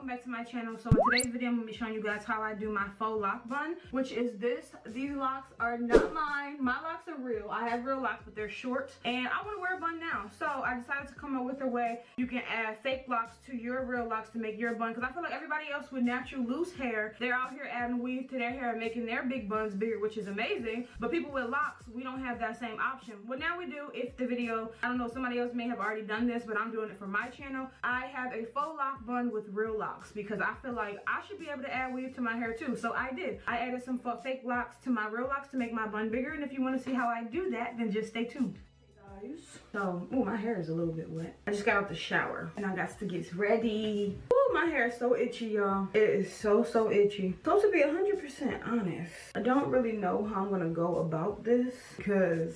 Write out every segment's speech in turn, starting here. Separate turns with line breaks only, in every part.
welcome back to my channel. So in today's video I'm going to be showing you guys how I do my faux loc bun, which is this. These locks are not mine. My locks are real. I have real locks, but they're short and I want to wear a bun now. So I decided to come up with a way you can add fake locks to your real locks to make your bun, because I feel like everybody else with natural loose hair, they're out here adding weave to their hair and making their big buns bigger, which is amazing. But people with locks, we don't have that same option. Well, now we do. If the video, I don't know, somebody else may have already done this, but I'm doing it for my channel. I have a faux loc bun with real locks because I feel like I should be able to add weave to my hair too. So I did. I added some fake locks to my real locks to make my bun bigger, and if you want to see how I do that, then just stay tuned. Hey guys. So, oh, my hair is a little bit wet. I just got out the shower and I got to get ready. Oh, my hair is so itchy, y'all. It is so itchy. Supposed to be 100% honest, I don't really know how I'm gonna go about this because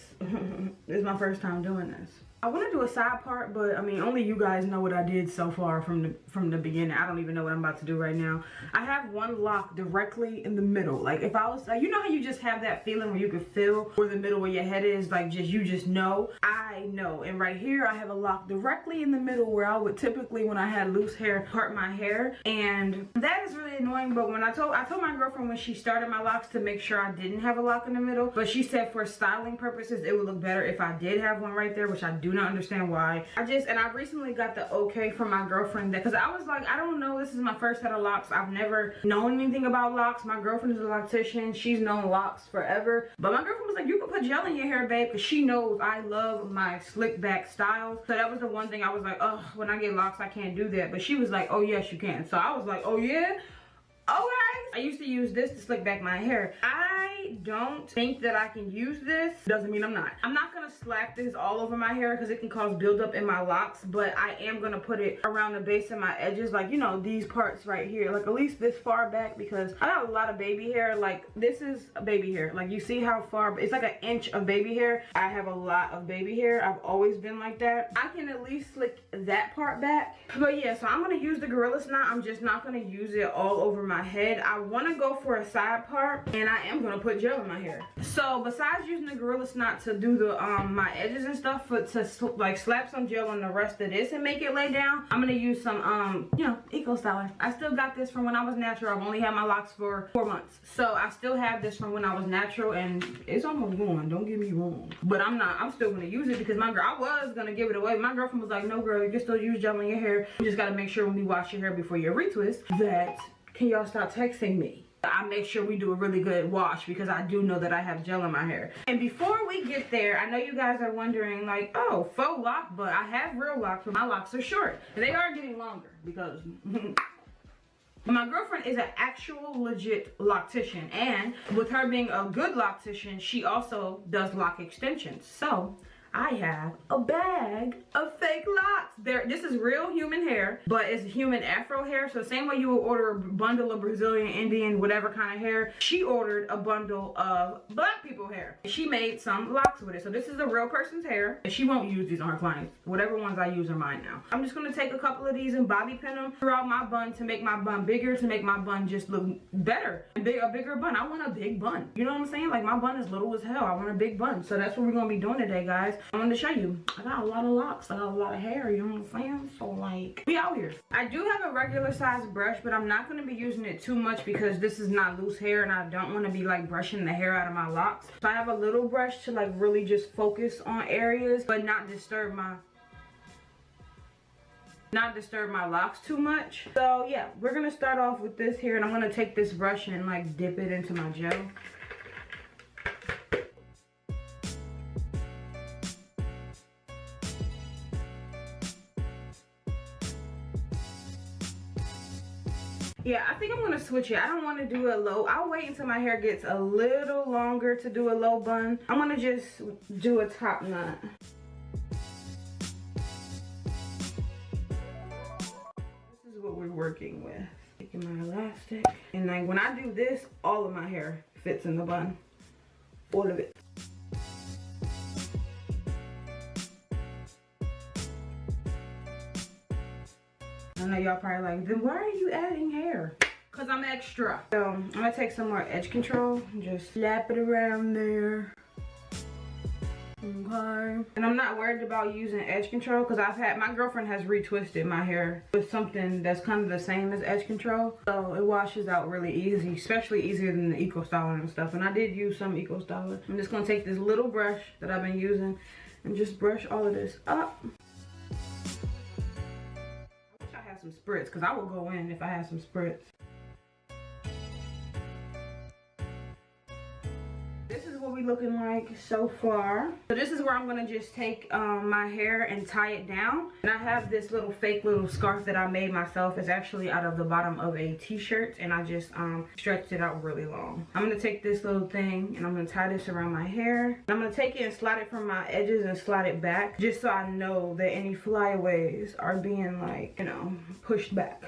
this is my first time doing this. I want to do a side part, but I mean, only you guys know what I did so far from the beginning. I don't even know what I'm about to do right now. I have one lock directly in the middle. Like if I was, like, you know how you just have that feeling where you can feel where the middle of your head is, like you just know. I know, and right here I have a lock directly in the middle where I would typically, when I had loose hair, part my hair, and that is really annoying. But when I told my girlfriend when she started my locks to make sure I didn't have a lock in the middle, but she said for styling purposes it would look better if I did have one right there, which I do not understand why. I recently got the okay from my girlfriend that, because I was like, I don't know, this is my first set of locks. I've never known anything about locks. My girlfriend is a loctician. She's known locks forever, but my girlfriend was like, you can put gel in your hair, babe, because she knows I love my slick back styles. So that was the one thing I was like, oh, when I get locks I can't do that. But she was like, oh yes you can. So I was like, oh yeah, okay. I used to use this to slick back my hair. I don't think that I can use this. Doesn't mean I'm not. I'm not gonna slap this all over my hair because it can cause buildup in my locks, but I am gonna put it around the base of my edges, like, you know, these parts right here, like at least this far back, because I got a lot of baby hair. Like this is baby hair. Like you see how far, it's like an inch of baby hair. I have a lot of baby hair. I've always been like that. I can at least slick that part back. But yeah, so I'm gonna use the Gorilla Snot. I'm just not gonna use it all over my head. I want to go for a side part, and I am gonna put gel in my hair. So besides using the Gorilla Snot to do the my edges and stuff, like slap some gel on the rest of this and make it lay down, I'm gonna use some you know, Eco Styler. I still got this from when I was natural. I've only had my locks for 4 months, so I still have this from when I was natural, and it's almost gone, don't get me wrong, but I'm still gonna use it because I was gonna give it away. My girlfriend was like, no girl, you can still use gel in your hair. You just gotta make sure when we wash your hair before you retwist that, can y'all stop texting me? I make sure we do a really good wash because I do know that I have gel in my hair. And before we get there, I know you guys are wondering like, oh, faux loc, but I have real locks, but my locks are short. And they are getting longer because my girlfriend is an actual legit loctician, and with her being a good loctician, she also does lock extensions. So I have a bag of fake locks. This is real human hair, but it's human afro hair. So same way you would order a bundle of Brazilian, Indian, whatever kind of hair, she ordered a bundle of black people hair. She made some locks with it. So this is a real person's hair, and she won't use these on her clients. Whatever ones I use are mine now. I'm just gonna take a couple of these and bobby pin them throughout my bun to make my bun bigger, to make my bun just look better. A bigger bun. I want a big bun. You know what I'm saying? Like my bun is little as hell. I want a big bun. So that's what we're gonna be doing today, guys. I'm gonna show you. I got a lot of locks. I got a lot of hair. You know what I'm saying? So like, we out here. I do have a regular size brush, but I'm not going to be using it too much because this is not loose hair and I don't want to be like brushing the hair out of my locks. So I have a little brush to like really just focus on areas, but not disturb my locks too much. So yeah, we're gonna start off with this here, and I'm gonna take this brush and like dip it into my gel. Yeah, I think I'm gonna switch it. I don't want to do a low. I'll wait until my hair gets a little longer to do a low bun. I'm gonna just do a top knot. This is what we're working with. Taking my elastic, and like when I do this, all of my hair fits in the bun. All of it. I know y'all probably like, then why are you adding hair? Because I'm extra. So I'm gonna take some more edge control and just slap it around there. Okay. And I'm not worried about using edge control because my girlfriend has retwisted my hair with something that's kind of the same as edge control. So it washes out really easy, especially easier than the Eco Styler and stuff. And I did use some Eco Styler. I'm just gonna take this little brush that I've been using and just brush all of this up. I wish I had some spritz because I would go in if I had some spritz. This is what we looking like so far. So this is where I'm gonna just take my hair and tie it down. And I have this little fake little scarf that I made myself. It's actually out of the bottom of a t-shirt, and I just stretched it out really long. I'm gonna take this little thing and I'm gonna tie this around my hair. And I'm gonna take it and slide it from my edges and slide it back, just so I know that any flyaways are being, like, you know, pushed back.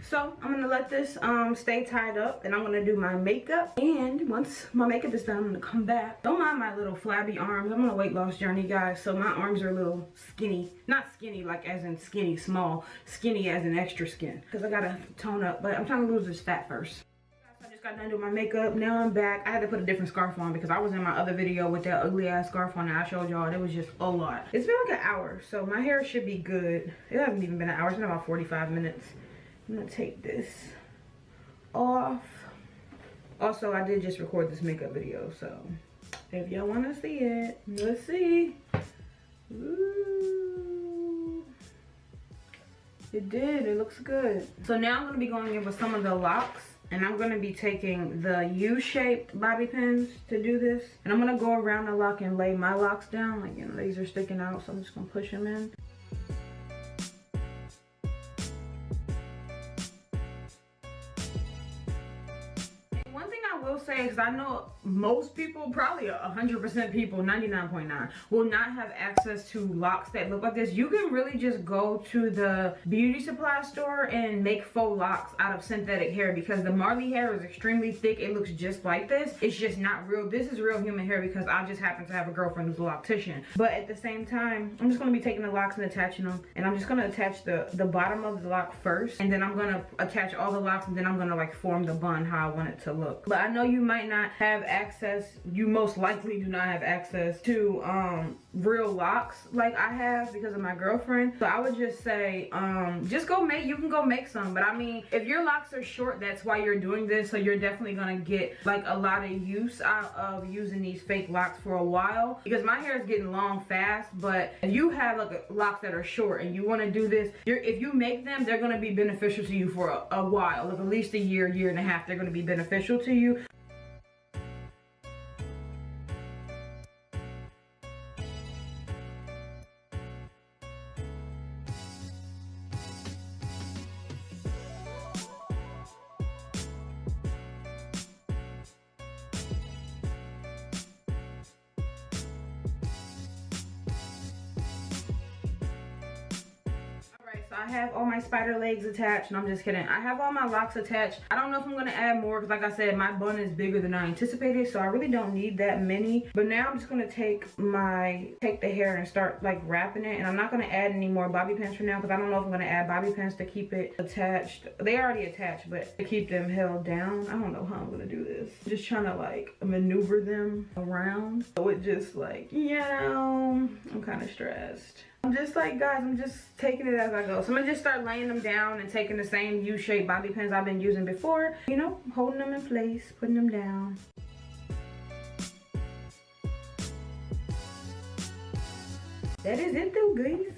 So I'm gonna let this stay tied up, and I'm gonna do my makeup. And once my makeup is done, I'm gonna come back. Don't mind my little flabby arms. I'm on a weight loss journey, guys, so my arms are a little skinny. Not skinny like as in skinny small, skinny as in extra skin, because I gotta tone up, but I'm trying to lose this fat first. I just got done doing my makeup. Now I'm back. I had to put a different scarf on because I was in my other video with that ugly ass scarf on that I showed y'all. It was just a lot. It's been like an hour, so my hair should be good. It hasn't even been an hour. It's been about 45 minutes. I'm gonna take this off. Also, I did just record this makeup video, so if y'all want to see it, let's see. Ooh. It did. It looks good. So now I'm gonna be going in with some of the locks, and I'm gonna be taking the U-shaped bobby pins to do this, and I'm gonna go around the lock and lay my locks down. Like, you know, these are sticking out, so I'm just gonna push them in. Will say, because I know most people, probably 100% people, 99.9 will not have access to locks that look like this. You can really just go to the beauty supply store and make faux locks out of synthetic hair, because the Marley hair is extremely thick. It looks just like this. It's just not real. This is real human hair because I just happen to have a girlfriend who's a loctician. But at the same time, I'm just going to be taking the locks and attaching them, and I'm just going to attach the bottom of the lock first, and then I'm going to attach all the locks, and then I'm going to like form the bun how I want it to look. But I know you might not have access, you most likely do not have access to real locks like I have because of my girlfriend. So I would just say just go make, you can go make some. But I mean, if your locks are short, that's why you're doing this, so you're definitely gonna get like a lot of use out of using these fake locks for a while, because my hair is getting long fast. But if you have like locks that are short and you want to do this, if you make them, they're going to be beneficial to you for a while, like at least a year and a half. They're going to be beneficial to you. I have all my spider legs attached, and I'm just kidding. I have all my locks attached. I don't know if I'm gonna add more because, like I said, my bun is bigger than I anticipated, so I really don't need that many. But now I'm just gonna take the hair and start like wrapping it, and I'm not gonna add any more bobby pins for now because I don't know if I'm gonna add bobby pins to keep it attached. They already attached, but to keep them held down, I don't know how I'm gonna do this. I'm just trying to like maneuver them around, so it just like, you know, I'm kind of stressed. I'm just like, guys, I'm just taking it as I go. So I'm gonna just start laying them down and taking the same U-shaped bobby pins I've been using before, you know, holding them in place, putting them down. That is it though, guys.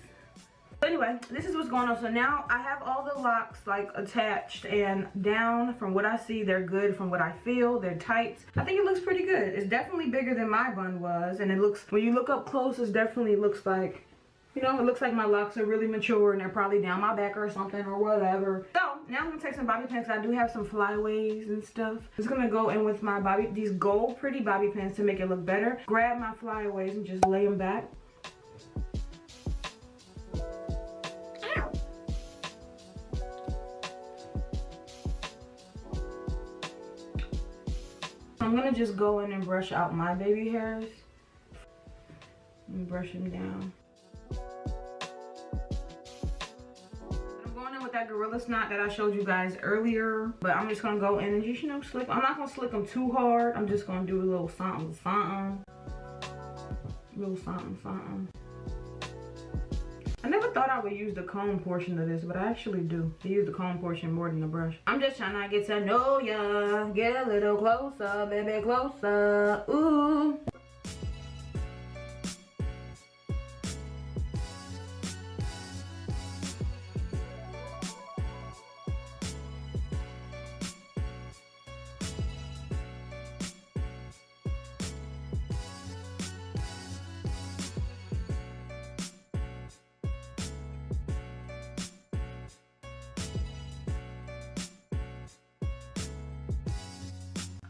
So anyway, this is what's going on. So now I have all the locks like attached and down. From what I see, they're good. From what I feel, they're tight. I think it looks pretty good. It's definitely bigger than my bun was, and it looks, when you look up close, it definitely looks like, you know, it looks like my locks are really mature and they're probably down my back or something or whatever. So now I'm gonna take some bobby pins. I do have some flyaways and stuff. I'm just gonna go in with my these gold pretty bobby pins to make it look better. Grab my flyaways and just lay them back. Ow. I'm gonna just go in and brush out my baby hairs and brush them down. that Gorilla Snot that I showed you guys earlier. But I'm just gonna go in and just, you know, slick. I'm not gonna slick them too hard. I'm just gonna do a little something, something. Little something, something. I never thought I would use the comb portion of this, but I actually do. I use the comb portion more than the brush. I'm just trying to get to know ya. Get a little closer, baby, closer. Ooh.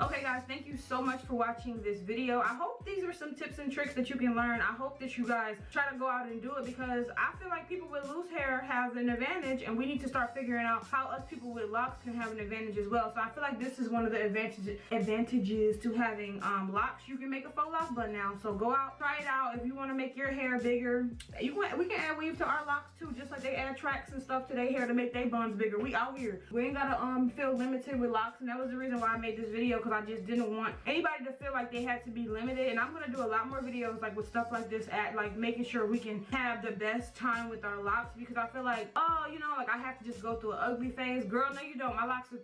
Okay guys, thank you so much for watching this video. I hope these are some tips and tricks that you can learn. I hope that you guys try to go out and do it, because I feel like people with loose hair have an advantage, and we need to start figuring out how us people with locks can have an advantage as well. So I feel like this is one of the advantages to having locks. You can make a faux loc bun now. So go out, try it out. If you want to make your hair bigger, we can add weave to our locks too, just like they add tracks and stuff to their hair to make their buns bigger. We out here. We ain't gotta feel limited with locks, and that was the reason why I made this video, because I just didn't want anybody to feel like they had to be limited. And I'm gonna do a lot more videos like with stuff like this, at like making sure we can have the best time with our locks, because I feel like, oh, you know, like I have to just go through an ugly phase. Girl, no you don't. My locks are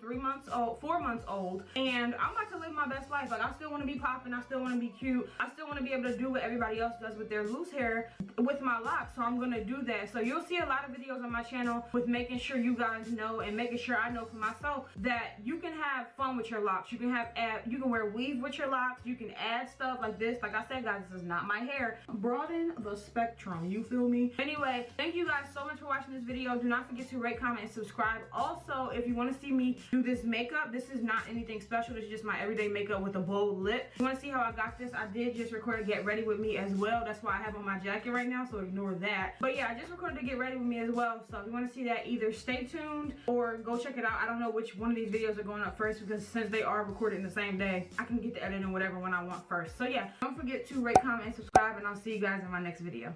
4 months old, and I'm about to live my best life. Like I still want to be popping, I still want to be cute, I still want to be able to do what everybody else does with their loose hair with my locks. So I'm gonna do that. So you'll see a lot of videos on my channel with making sure you guys know, and making sure I know for myself, that you can have fun with your locks. You can wear weave with your locks. You can add stuff like this. Like I said, guys, this is not my hair. Broaden the spectrum, you feel me? Anyway, thank you guys so much for watching this video. Do not forget to rate, comment, and subscribe. Also, if you want to see me do this makeup, this is not anything special. This is just my everyday makeup with a bold lip. If you want to see how I got this, I did just record a get ready with me as well. That's why I have on my jacket right now, so ignore that. But yeah, I just recorded a get ready with me as well. So if you want to see that, either stay tuned or go check it out. I don't know which one of these videos are going up first, because since they are recorded in the same day, I can get the editing whatever one I want first. So yeah, don't forget to rate, comment, and subscribe, and I'll see you guys in my next video.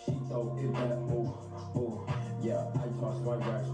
She told it that, oh, yeah, I toss my racks,